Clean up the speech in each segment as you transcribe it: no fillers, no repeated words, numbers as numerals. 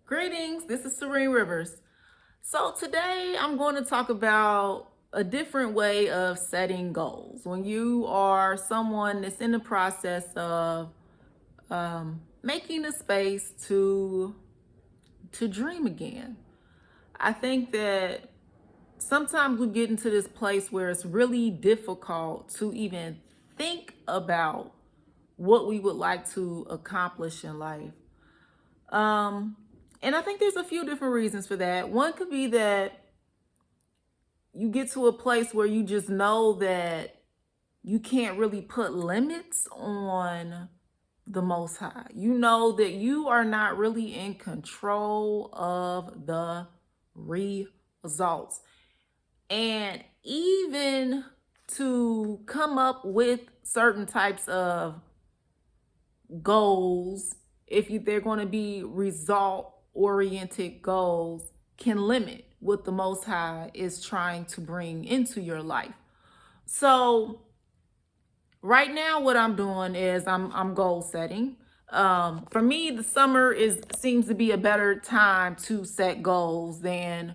Greetings, this is Serene Rivers. So today I'm going to talk about a different way of setting goals. When you are someone that's in the process of making a space to dream again. I think that sometimes we get into this place where it's really difficult to even think about what we would like to accomplish in life. Um, and I think there's a few different reasons for that. One could be that you get to a place where you just know that you can't really put limits on the Most High. You know that you are not really in control of the results. And even to come up with certain types of goals, they're going to be result oriented goals, can limit what the Most High is trying to bring into your life. So right now, what I'm doing is I'm goal setting. For me, the summer seems to be a better time to set goals than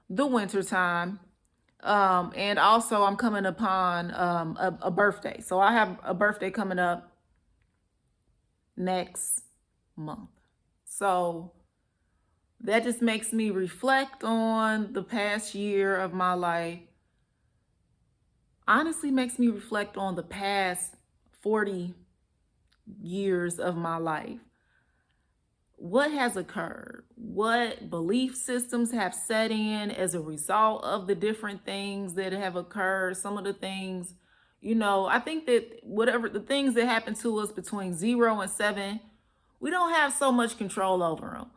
the winter time. And also, I'm coming upon a birthday. So I have a birthday coming up next month. So that just makes me reflect on the past year of my life. Honestly, makes me reflect on the past 40 years of my life. What has occurred? What belief systems have set in as a result of the different things that have occurred? Some of the things, I think that whatever the things that happen to us between 0 and 7, we don't have so much control over them.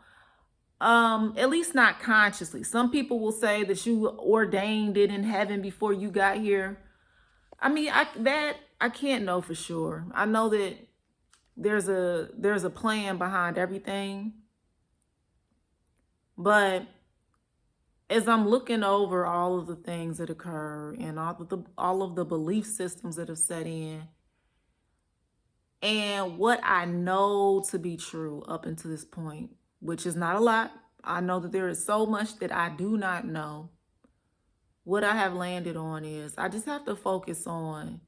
At least not consciously. Some people will say that you ordained it in heaven before you got here. I mean, I can't know for sure. I know that there's a plan behind everything. But as I'm looking over all of the things that occur and all of the belief systems that have set in and what I know to be true up until this point, which is not a lot. I know that there is so much that I do not know. What I have landed on is I just have to focus on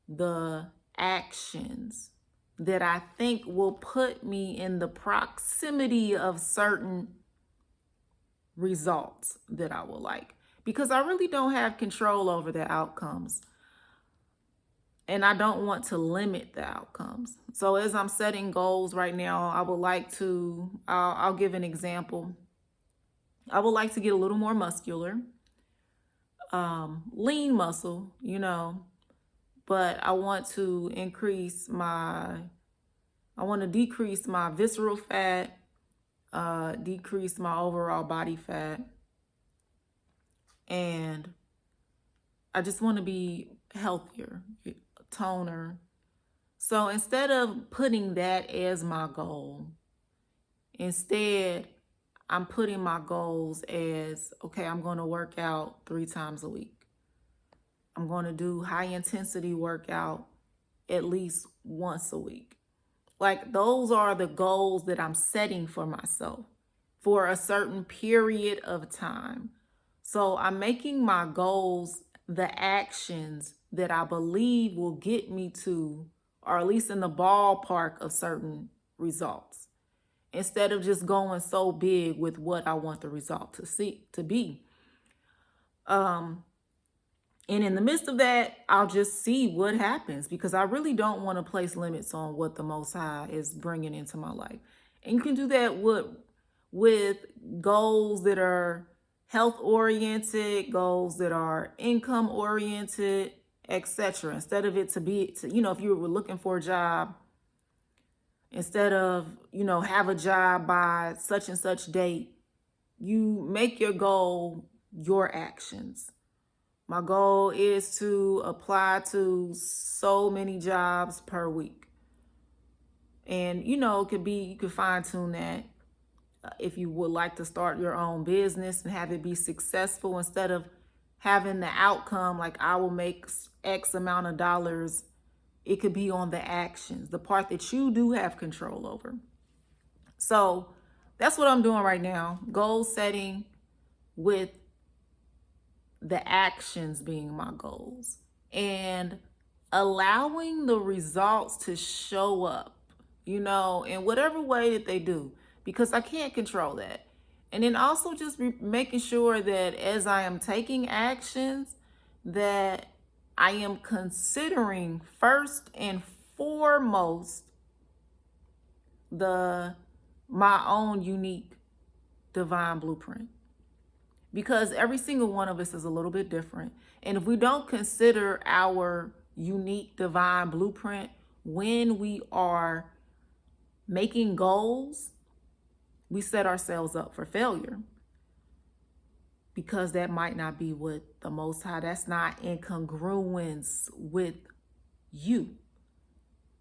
the actions that I think will put me in the proximity of certain results that I would like, because I really don't have control over the outcomes. And I don't want to limit the outcomes. So as I'm setting goals right now, I would like to, I'll give an example. I would like to get a little more muscular, lean muscle, but I want to decrease my visceral fat, decrease my overall body fat. And I just want to be healthier, toner. So instead of putting that as my goal, instead I'm putting my goals as, okay, I'm going to work out 3 times a week. I'm going to do high intensity workout at least once a week. Like, those are the goals that I'm setting for myself for a certain period of time. So I'm making my goals the actions that I believe will get me to, or at least in the ballpark of certain results, instead of just going so big with what I want the result to be. And in the midst of that, I'll just see what happens, because I really don't want to place limits on what the Most High is bringing into my life. And you can do that with goals that are health oriented, goals that are income oriented, etc. Instead of it to be, if you were looking for a job, instead of, have a job by such and such date, you make your goal your actions. My goal is to apply to so many jobs per week. And, it could be, you could fine tune that if you would like to start your own business and have it be successful, instead of having the outcome like I will make X amount of dollars. It could be on the actions, the part that you do have control over. So That's what I'm doing right now. Goal setting with the actions being my goals and allowing the results to show up, in whatever way that they do, because I can't control that. And then also just making sure that as I am taking actions, that I am considering first and foremost my own unique divine blueprint, because every single one of us is a little bit different. And if we don't consider our unique divine blueprint when we are making goals, we set ourselves up for failure, because that might not be what the Most High, that's not in congruence with you,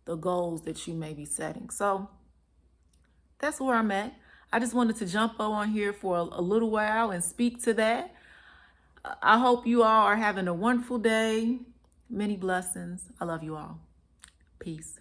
the goals that you may be setting. So that's where I'm at. I just wanted to jump on here for a little while and speak to that. I hope you all are having a wonderful day. Many blessings. I love you all. Peace.